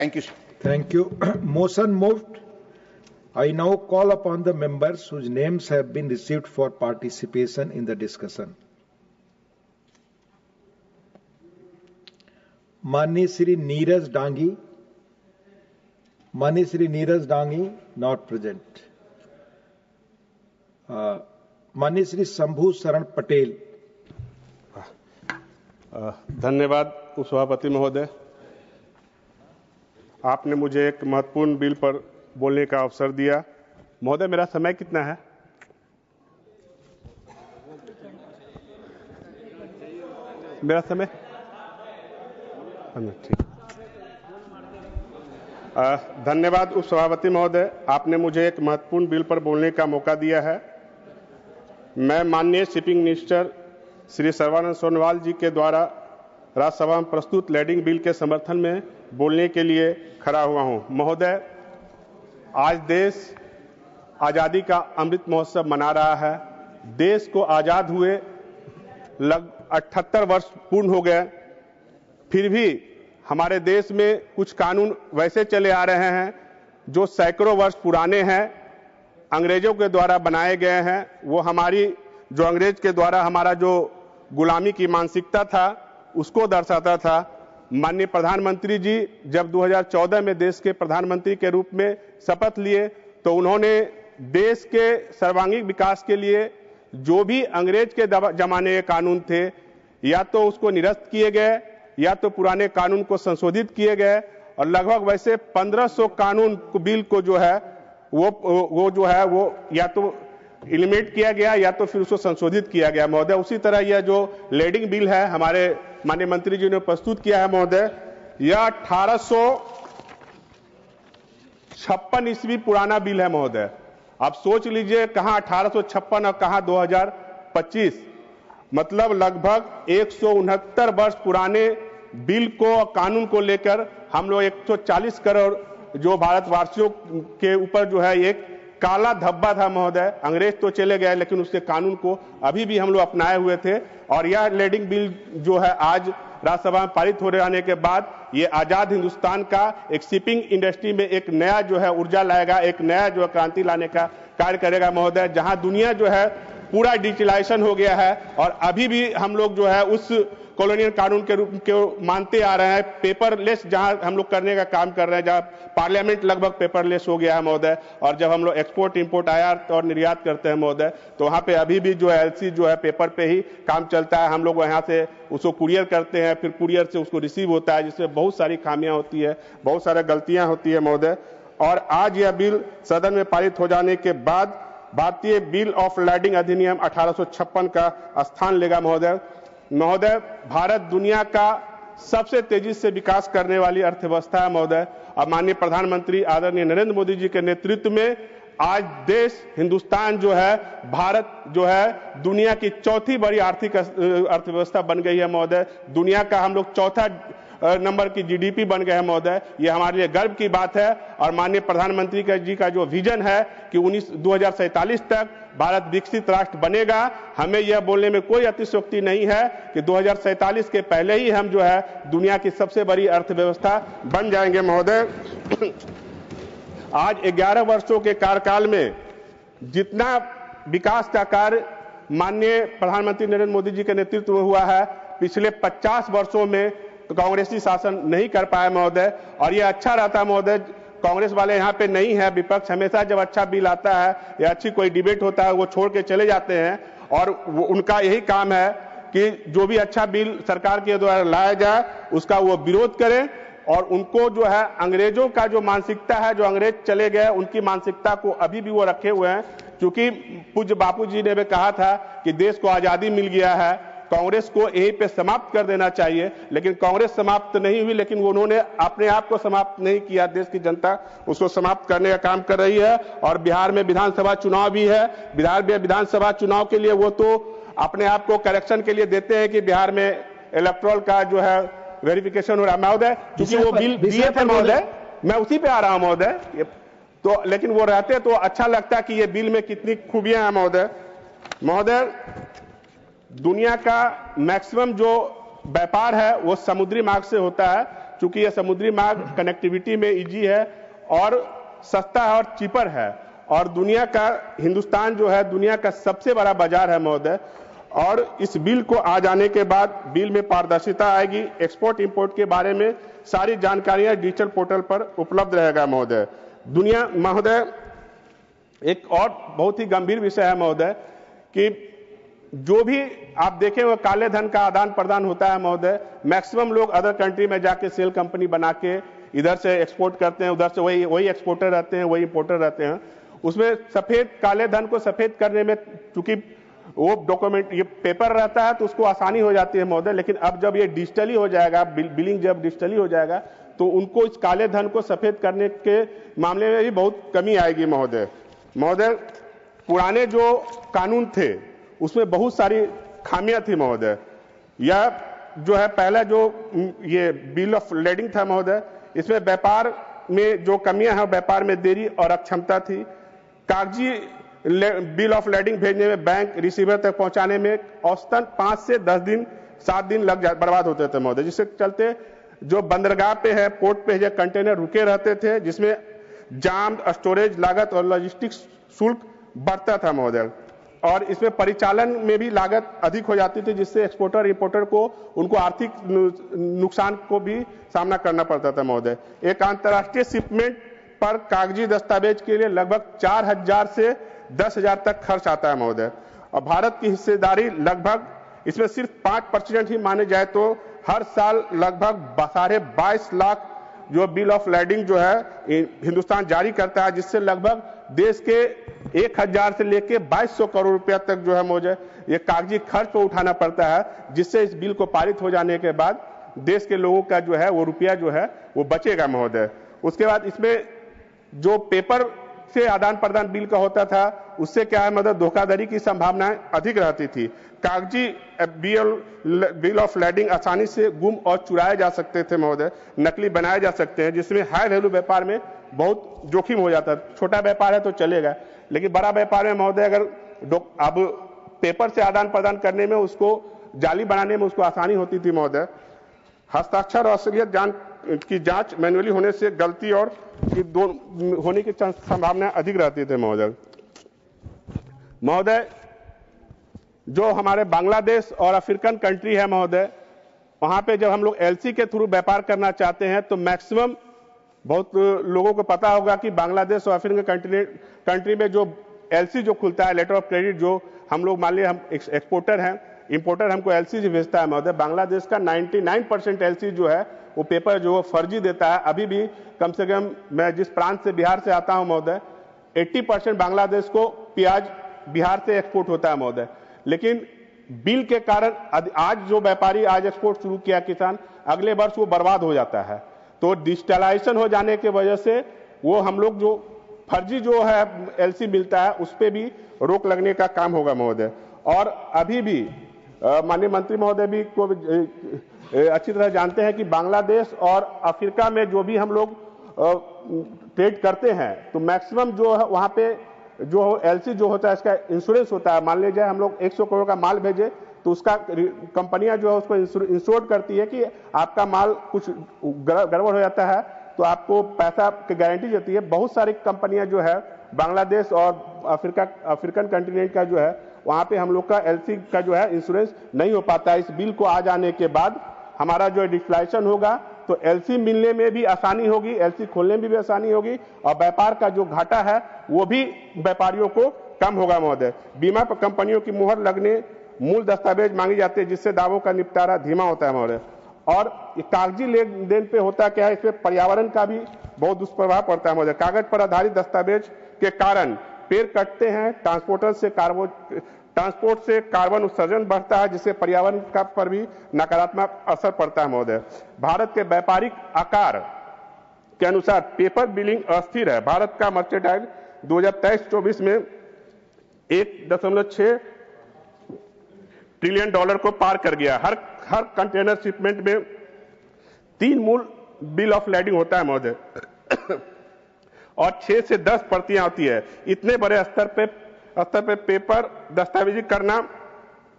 Thank you, sir. Thank you. Motion moved. I now call upon the members whose names have been received for participation in the discussion. Mani Shri Neeraj Dangi. Mani Shri Neeraj Dangi, not present. Mani Shri Shambhu Saran Patel. धन्यवाद उपसभापति महोदय, आपने मुझे एक महत्वपूर्ण bill पर बोलने का अवसर दिया। महोदय, मेरा समय कितना है? मेरा समय ठीक। धन्यवाद उपसभापति महोदय, आपने मुझे एक महत्वपूर्ण बिल पर बोलने का मौका दिया है। मैं माननीय शिपिंग मिनिस्टर श्री सर्बानंद सोनोवाल जी के द्वारा राज्यसभा में प्रस्तुत लैंडिंग बिल के समर्थन में बोलने के लिए खड़ा हुआ हूं। महोदय, आज देश आजादी का अमृत महोत्सव मना रहा है। देश को आजाद हुए लगभग 78 वर्ष पूर्ण हो गए, फिर भी हमारे देश में कुछ कानून वैसे चले आ रहे हैं जो सैकड़ों वर्ष पुराने हैं, अंग्रेजों के द्वारा बनाए गए हैं। वो हमारी जो अंग्रेज के द्वारा हमारा जो गुलामी की मानसिकता था उसको दर्शाता था। माननीय प्रधानमंत्री जी जब 2014 में देश के प्रधानमंत्री के रूप में शपथ लिए तो उन्होंने देश के सर्वांगीण विकास के लिए जो भी अंग्रेज के जमाने के कानून थे या तो उसको निरस्त किए गए या तो पुराने कानून को संशोधित किए गए, और लगभग वैसे 1500 कानून बिल को जो है वो या तो एलिमिनेट किया गया या तो फिर उसको संशोधित किया गया। महोदय, उसी तरह यह जो लैंडिंग बिल है हमारे माननीय मंत्री जी ने प्रस्तुत किया है महोदय, यह 1856 ईस्वी पुराना बिल है महोदय। आप सोच लीजिए कहां 1856 और कहां 2025, मतलब लगभग 169 वर्ष पुराने बिल को कानून को लेकर हम लोग 140 करोड़ जो भारतवासियों के ऊपर जो है एक काला धब्बा था महोदय। अंग्रेज तो चले गए लेकिन उसके कानून को अभी भी हम लोग अपनाए हुए थे, और यह लैंडिंग बिल जो है आज राज्यसभा में पारित हो रहने के बाद ये आजाद हिंदुस्तान का एक शिपिंग इंडस्ट्री में एक नया जो है ऊर्जा लाएगा, एक नया जो है क्रांति लाने का कार्य करेगा महोदय। जहां दुनिया जो है पूरा डिजिटलाइजेशन हो गया है और अभी भी हम लोग जो है उस कॉलोनियल कानून के रूप को मानते आ रहे हैं। पेपरलेस जहां हम लोग करने का काम कर रहे हैं, जहां पार्लियामेंट लगभग पेपरलेस हो गया है महोदय, और जब हम लोग एक्सपोर्ट इंपोर्ट आयात और निर्यात करते हैं महोदय तो वहां पे अभी भी जो है एलसी जो है पेपर पे ही काम चलता है। हम लोग वहां से उसको कुरियर करते हैं, फिर कुरियर से उसको रिसीव होता है, जिसमें बहुत सारी खामियां होती है, बहुत सारी गलतियां होती है महोदय। और आज यह बिल सदन में पारित हो जाने के बाद भारतीय बिल ऑफ लैंडिंग अधिनियम 1856 का स्थान लेगा महोदय। महोदय, भारत दुनिया का सबसे तेजी से विकास करने वाली अर्थव्यवस्था है महोदय, और माननीय प्रधानमंत्री आदरणीय नरेंद्र मोदी जी के नेतृत्व में आज देश हिंदुस्तान जो है, भारत जो है दुनिया की चौथी बड़ी आर्थिक अर्थव्यवस्था बन गई है महोदय। दुनिया का हम लोग चौथा नंबर की जीडीपी बन गए हैं महोदय। ये हमारे लिए गर्व की बात है, और माननीय प्रधानमंत्री जी का जो विजन है कि 2047 तक भारत विकसित राष्ट्र बनेगा, हमें यह बोलने में कोई अतिशयोक्ति नहीं है कि 2047 के पहले ही हम जो है दुनिया की सबसे बड़ी अर्थव्यवस्था बन जाएंगे महोदय। आज 11 वर्षों के कार्यकाल में जितना विकास का कार्य माननीय प्रधानमंत्री नरेंद्र मोदी जी के नेतृत्व में हुआ है, पिछले 50 वर्षों में कांग्रेसी शासन नहीं कर पाया महोदय। और यह अच्छा रहता महोदय, कांग्रेस वाले यहाँ पे नहीं है, विपक्ष हमेशा जब अच्छा बिल आता है या अच्छी कोई डिबेट होता है वो छोड़ के चले जाते हैं, और उनका यही काम है कि जो भी अच्छा बिल सरकार के द्वारा लाया जाए उसका वो विरोध करें, और उनको जो है अंग्रेजों का जो मानसिकता है, जो अंग्रेज चले गए उनकी मानसिकता को अभी भी वो रखे हुए हैं। क्योंकि पूज्य बापू जी ने भी कहा था कि देश को आजादी मिल गया है, कांग्रेस को यहीं पे समाप्त कर देना चाहिए, लेकिन कांग्रेस समाप्त नहीं हुई, लेकिन उन्होंने अपने आप को समाप्त नहीं किया, देश की जनता उसको समाप्त करने का काम कर रही है। और बिहार में विधानसभा चुनाव भी है, बिहार में विधानसभा चुनाव के लिए वो तो अपने आप को करेक्शन के लिए देते हैं कि बिहार में इलेक्टोरल का जो है वेरिफिकेशन हो रहा है महोदय, क्योंकि वो बिल दिए थे महोदय, मैं उसी पे आ रहा हूं महोदय। तो लेकिन वो रहते तो अच्छा लगता कि ये बिल में कितनी खूबियां हैं महोदय। महोदय, दुनिया का मैक्सिमम जो व्यापार है वो समुद्री मार्ग से होता है, चूंकि यह समुद्री मार्ग कनेक्टिविटी में इजी है और सस्ता है और चीपर है, और दुनिया का, हिंदुस्तान जो है दुनिया का सबसे बड़ा बाजार है महोदय। और इस बिल को आ जाने के बाद बिल में पारदर्शिता आएगी, एक्सपोर्ट इंपोर्ट के बारे में सारी जानकारियां डिजिटल पोर्टल पर उपलब्ध रहेगा महोदय। दुनिया महोदय, एक और बहुत ही गंभीर विषय है महोदय कि जो भी आप देखें वो काले धन का आदान प्रदान होता है महोदय। मैक्सिमम लोग अदर कंट्री में जाके सेल कंपनी बना के इधर से एक्सपोर्ट करते हैं, उधर से वही एक्सपोर्टर रहते हैं, वही इंपोर्टर रहते हैं। उसमें सफेद काले धन को सफेद करने में चूंकि वो डॉक्यूमेंट ये पेपर रहता है तो उसको आसानी हो जाती है महोदय, लेकिन अब जब ये डिजिटली हो जाएगा, बिलिंग जब डिजिटली हो जाएगा तो उनको इस काले धन को सफेद करने के मामले में भी बहुत कमी आएगी महोदय। महोदय, पुराने जो कानून थे उसमें बहुत सारी खामियां थी महोदय। यह जो है पहला जो ये बिल ऑफ लेडिंग था महोदय, इसमें व्यापार में जो कमियां हैं, व्यापार में देरी और अक्षमता थी। कागजी बिल ऑफ लेडिंग भेजने में, बैंक रिसीवर तक पहुंचाने में औसतन 5 से 10 दिन 7 दिन बर्बाद होते थे महोदय, जिससे चलते जो बंदरगाह पे है, पोर्ट पे जो कंटेनर रुके रहते थे, जिसमें जाम, स्टोरेज लागत और लॉजिस्टिक्स शुल्क बढ़ता था महोदय। और इसमें परिचालन में भी लागत अधिक हो जाती थी, जिससे एक्सपोर्टर इंपोर्टर को उनको आर्थिक नुकसान को भी सामना करना पड़ता था महोदय। एक अंतर्राष्ट्रीय शिपमेंट पर कागजी दस्तावेज के लिए लगभग 4000 से 10,000 तक खर्च आता है महोदय, और भारत की हिस्सेदारी लगभग इसमें सिर्फ 5% ही माने जाए तो हर साल लगभग 22.5 लाख जो बिल ऑफ लेडिंग जो है हिंदुस्तान जारी करता है, जिससे लगभग देश के 1000 से लेके 2200 करोड़ रुपया तक जो है महोदय ये कागजी खर्च पर उठाना पड़ता है, जिससे इस बिल को पारित हो जाने के बाद देश के लोगों का जो है वो रुपया जो है वो बचेगा महोदय। उसके बाद इसमें जो पेपर से आदान प्रदान बिल का होता था, उससे क्या है मतलब धोखाधड़ी की संभावनाएं अधिक रहती थी। कागजी बिल ऑफ लेडिंग आसानी से गुम और चुराए जा सकते थे महोदय, नकली बनाए जा सकते हैं, जिसमें हाई वैल्यू व्यापार में बहुत जोखिम हो जाता है। छोटा व्यापार है तो चलेगा, लेकिन बड़ा व्यापार में महोदय अगर अब पेपर से आदान प्रदान करने में, उसको जाली बनाने में उसको आसानी होती थी महोदय। हस्ताक्षर और असलियत की जांच मैन्युअली होने से गलती और होने की संभावना अधिक रहती थी महोदय। महोदय, जो हमारे बांग्लादेश और अफ्रीकन कंट्री है महोदय, वहां पे जब हम लोग एलसी के थ्रू व्यापार करना चाहते हैं तो मैक्सिमम बहुत लोगों को पता होगा कि बांग्लादेश और अफ्रीकन कंट्री में जो एलसी जो खुलता है, लेटर ऑफ क्रेडिट, जो हम लोग मान लिया हम एक्सपोर्टर हैं, इंपोर्टर हमको एलसी भेजता है महोदय, बांग्लादेश का 99% एलसी जो है वो पेपर जो फर्जी देता है। अभी भी कम से कम मैं जिस प्रांत से बिहार से आता हूं महोदय, 80% बांग्लादेश को प्याज बिहार से एक्सपोर्ट होता है महोदय, लेकिन बिल के कारण आज जो व्यापारी आज एक्सपोर्ट शुरू किया किसान, अगले वर्ष वो बर्बाद हो जाता है। तो डिजिटलाइजेशन हो जाने की वजह से वो हम लोग जो फर्जी जो है एलसी मिलता है उस पर भी रोक लगने का काम होगा महोदय। और अभी भी माननीय मंत्री महोदय भी को अच्छी तरह जानते हैं कि बांग्लादेश और अफ्रीका में जो भी हम लोग ट्रेड करते हैं तो मैक्सिमम जो है वहां पे जो एलसी जो होता है इसका इंश्योरेंस होता है। मान लीजिए हम लोग 100 करोड़ का माल भेजे तो उसका कंपनियां जो है उसको इंश्योर करती है कि आपका माल कुछ गड़बड़ हो जाता है तो आपको पैसा की गारंटी देती है। बहुत सारी कंपनियां जो है बांग्लादेश और अफ्रीकन कंटिनेंट का जो है वहां पे हम लोग का एलसी का जो है इंश्योरेंस नहीं हो पाता है। इस बिल को आ जाने के बाद हमारा जो डिजिटलाइजेशन होगा तो एलसी मिलने में भी आसानी होगी, एलसी खोलने में भी आसानी होगी और व्यापार का जो घाटा है वो भी व्यापारियों को कम होगा महोदय। बीमा कंपनियों की मुहर लगने मूल दस्तावेज मांगी जाती है जिससे दावों का निपटारा धीमा होता है महोदय। और कागजी लेन देन पे होता क्या है, इसमें पर्यावरण का भी बहुत दुष्प्रभाव पड़ता है महोदय। कागज पर आधारित दस्तावेज के कारण पेड़ कटते हैं, ट्रांसपोर्ट से कार्बन उत्सर्जन बढ़ता है जिससे पर्यावरण का पर भी नकारात्मक असर पड़ता है महोदय। भारत के व्यापारिक आकार के अनुसार पेपर बिलिंग अस्थिर है। भारत का मर्चेंडाइज 2023-24 में 1.6 ट्रिलियन डॉलर को पार कर गया। हर कंटेनर शिपमेंट में 3 मूल बिल ऑफ लेडिंग होता है महोदय और 6 से 10 प्रतियां होती है। इतने बड़े स्तर पे पेपर दस्तावेजी करना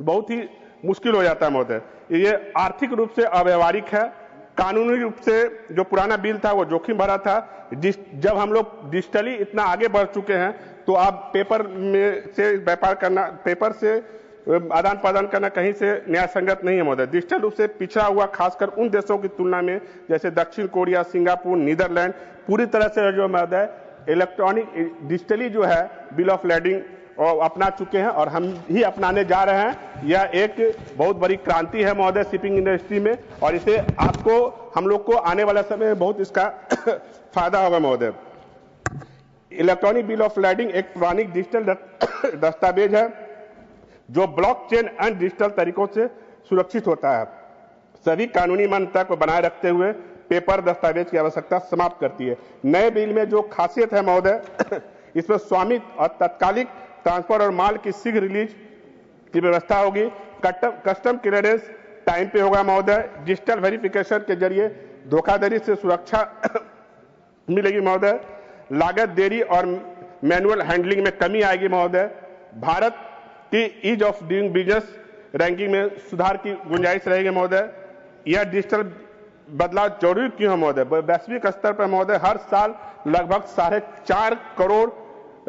बहुत ही मुश्किल हो जाता है महोदय। ये आर्थिक रूप से अव्यवहारिक है, कानूनी रूप से जो पुराना बिल था वो जोखिम भरा था। जब हम लोग डिजिटली इतना आगे बढ़ चुके हैं तो आप पेपर में से व्यापार करना, पेपर से आदान प्रदान करना कहीं से न्याय संगत नहीं है महोदय। डिजिटल रूप से पिछड़ा हुआ खासकर उन देशों की तुलना में जैसे दक्षिण कोरिया, सिंगापुर, नीदरलैंड पूरी तरह से जो महोदय इलेक्ट्रॉनिक डिजिटली जो है बिल ऑफ लेडिंग अपना चुके हैं और हम ही अपनाने जा रहे हैं। यह एक बहुत बड़ी क्रांति है महोदय शिपिंग इंडस्ट्री में और इसे आपको, हम लोग को आने वाला समय में बहुत इसका फायदा होगा महोदय। इलेक्ट्रॉनिक बिल ऑफ लेडिंग एक पुरानी डिजिटल दस्तावेज है जो ब्लॉकचेन एंड डिजिटल तरीकों से सुरक्षित होता है। सभी कानूनी मान्यता को बनाए रखते हुए पेपर दस्तावेज की आवश्यकता समाप्त करती है। नए बिल में जो खासियत है महोदय, इसमें स्वामित्व और तात्कालिक ट्रांसफर और माल की शीघ्र रिलीज की व्यवस्था होगी। कस्टम क्लियरेंस टाइम पे होगा महोदय। डिजिटल वेरिफिकेशन के जरिए धोखाधड़ी से सुरक्षा मिलेगी महोदय। लागत, देरी और मैनुअल हैंडलिंग में कमी आएगी महोदय। भारत की ease of doing business ranking में सुधार की गुंजाइश रहेगी महोदय। यह डिजिटल बदलाव जरूरी क्यों है महोदय? वैश्विक स्तर पर महोदय हर साल लगभग 4.5 करोड़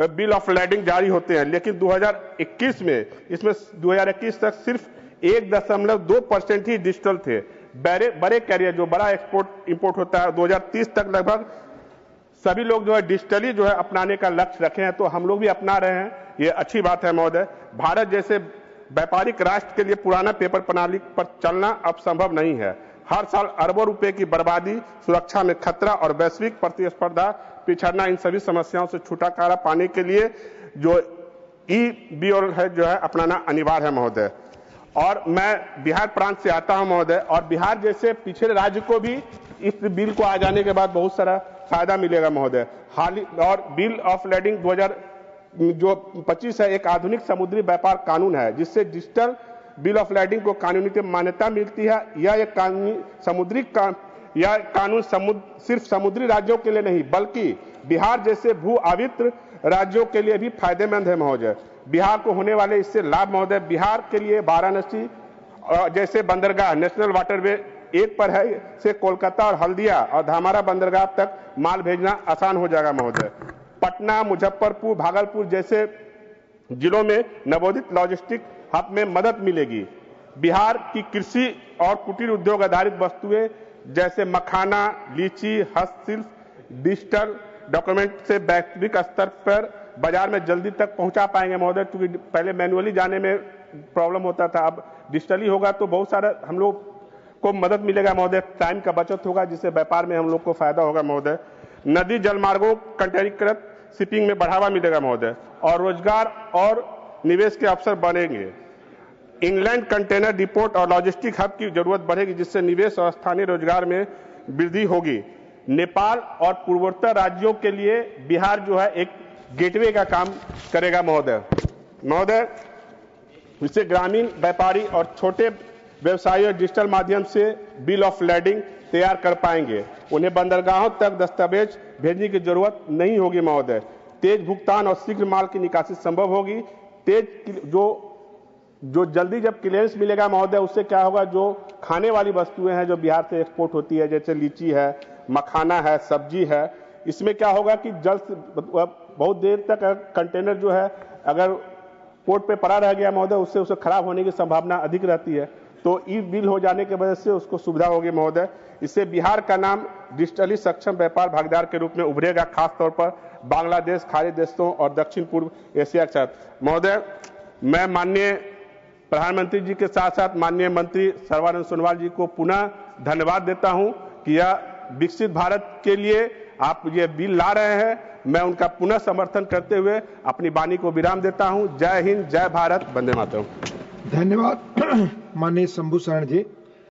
बिल ऑफ लेडिंग जारी होते हैं, लेकिन 2021 में इसमें 2021 तक सिर्फ 1.2% ही डिजिटल थे। बड़े कैरियर जो बड़ा एक्सपोर्ट इंपोर्ट होता है 2030 तक लगभग सभी लोग जो है डिजिटली जो है अपनाने का लक्ष्य रखे हैं, तो हम लोग भी अपना रहे हैं, ये अच्छी बात है महोदय। भारत जैसे व्यापारिक राष्ट्र के लिए पुराना पेपर प्रणाली पर चलना अब संभव नहीं है। हर साल अरबों रुपए की बर्बादी, सुरक्षा में खतरा और वैश्विक प्रतिस्पर्धा पिछड़ना, इन सभी समस्याओं से छुटकारा पाने के लिए जो ई-बिल है जो है अपनाना अनिवार्य है महोदय। और मैं बिहार प्रांत से आता हूं महोदय, और बिहार जैसे पिछड़े राज्य को भी इस बिल को आ जाने के बाद बहुत सारा फायदा मिलेगा महोदय। और बिल ऑफ लेडिंग 2025 है एक आधुनिक समुद्री व्यापार कानून है जिससे डिजिटल बिल ऑफ लेडिंग को कानूनी मान्यता मिलती है। यह एक कानून सिर्फ समुद्री राज्यों के लिए नहीं बल्कि बिहार जैसे भू आवित्र राज्यों के लिए भी फायदेमंद है महोदय। बिहार को होने वाले इससे लाभ महोदय, बिहार के लिए वाराणसी जैसे बंदरगाह नेशनल वाटरवे एक पर है से कोलकाता और हल्दिया और धामारा बंदरगाह तक माल भेजना आसान हो जाएगा महोदय। पटना, मुजफ्फरपुर, भागलपुर जैसे जिलों में नवोदित लॉजिस्टिक हब में मदद मिलेगी। बिहार की कृषि और कुटीर उद्योग आधारित वस्तुएं जैसे मखाना, लीची, हस्तशिल्प डिजिटल डॉक्यूमेंट से वैश्विक स्तर पर बाजार में जल्दी तक पहुंचा पाएंगे महोदय, क्योंकि पहले मैनुअली जाने में प्रॉब्लम होता था, अब डिजिटली होगा तो बहुत सारा हम लोग को मदद मिलेगा महोदय। टाइम का बचत होगा जिससे व्यापार में हम लोग को फायदा होगा महोदय। नदी जल मार्गों कंटेनरीकृत शिपिंग में बढ़ावा मिलेगा महोदय और रोजगार और निवेश के अवसर बनेंगे। इंग्लैंड कंटेनर डिपोट और लॉजिस्टिक हब की जरूरत बढ़ेगी जिससे निवेश और स्थानीय रोजगार में वृद्धि होगी। नेपाल और पूर्वोत्तर राज्यों के लिए बिहार जो है एक गेटवे का काम करेगा महोदय। इससे ग्रामीण व्यापारी और छोटे व्यवसायी डिजिटल माध्यम से बिल ऑफ लेडिंग तैयार कर पाएंगे। उन्हें बंदरगाहों तक दस्तावेज भेजने की जरूरत नहीं होगी महोदय। तेज भुगतान और शीघ्र माल की निकासी संभव होगी। तेज जो जल्दी जब क्लियरेंस मिलेगा महोदय, उससे क्या होगा, जो खाने वाली वस्तुएं हैं जो बिहार से एक्सपोर्ट होती है जैसे लीची है, मखाना है, सब्जी है, इसमें क्या होगा कि जल्द बहुत देर तक कंटेनर जो है अगर पोर्ट पे पड़ा रह गया महोदय, उससे उसे खराब होने की संभावना अधिक रहती है, तो ई बिल हो जाने की वजह से उसको सुविधा होगी महोदय। इससे बिहार का नाम डिजिटली सक्षम व्यापार भागीदार के रूप में उभरेगा, खासतौर पर बांग्लादेश, खाड़ी देशों और दक्षिण पूर्व एशिया के साथ। महोदय, मैं माननीय प्रधानमंत्री जी के साथ साथ माननीय मंत्री सर्बानंद सोनोवाल जी को पुनः धन्यवाद देता हूं कि यह विकसित भारत के लिए आप ये बिल ला रहे हैं। मैं उनका पुनः समर्थन करते हुए अपनी वाणी को विराम देता हूं। जय हिंद, जय भारत, वंदे मातरम। धन्यवाद माननीय शंभू शरण जी।